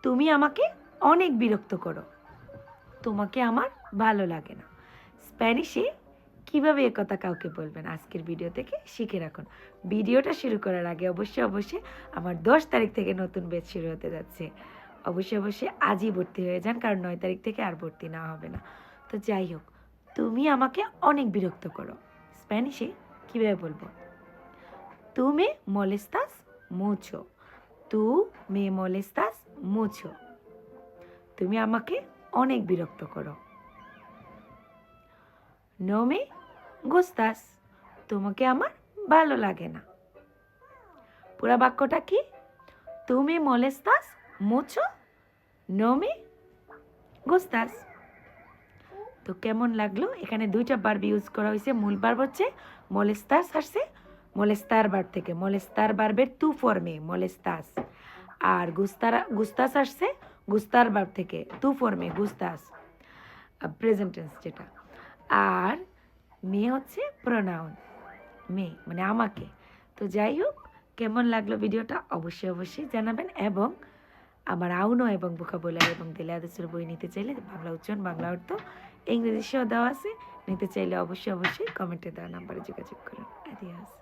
তুমি আমাকে অনেক বিরক্ত করো, তোমাকে আমার ভালো লাগে না। স্প্যানিশে কীভাবে একথা কাউকে বলবেন আজকের ভিডিও থেকে শিখে রাখুন। ভিডিওটা শুরু করার আগে অবশ্যই আমার 10 তারিখ থেকে নতুন ব্যাচ শুরু হতে যাচ্ছে। অবশ্যই আজই ভর্তি হয়ে যান, কারণ 9 তারিখ থেকে আর ভর্তি না হবে না। তো যাই হোক, তুমি আমাকে অনেক বিরক্ত করো স্প্যানিশে কীভাবে বলবো? Tú me molestas mucho. Tú me molestas mucho. তুমি আমাকে অনেক বিরক্ত করো। No me gustas. তোমাকে আমার ভালো লাগে না। পুরা বাক্যটা কি? Tú me molestas mucho. No me gustas. তো কেমন লাগলো? এখানে দুইটা ভার্ব ইউজ করা হয়েছে। মূল ভার্ব হচ্ছে molestas আসছে molestar ভার্ব থেকে। molestar ভার্বের টু ফর্মে molestas। আর গুস্তাস আসছে গুস্তার ভার্ব থেকে টু ফর্মে গুস্তাস, প্রেজেন্ট টেন্স যেটা। আর মে হচ্ছে প্রোনাউন, মে মানে আমাকে। তো যাই হোক, কেমন লাগলো ভিডিওটা অবশ্যই জানাবেন। এবং আমার আউনো এবং ভোকাবুলারি এবং দেলে আদেশের বই নিতে চাইলে বাংলা উচ্চারণ, বাংলা অর্থ, ইংরেজি সহ দেওয়া আছে। নিতে চাইলে অবশ্যই কমেন্টে দেওয়া নাম্বারে যোগাযোগ করুন। আদিয়াস।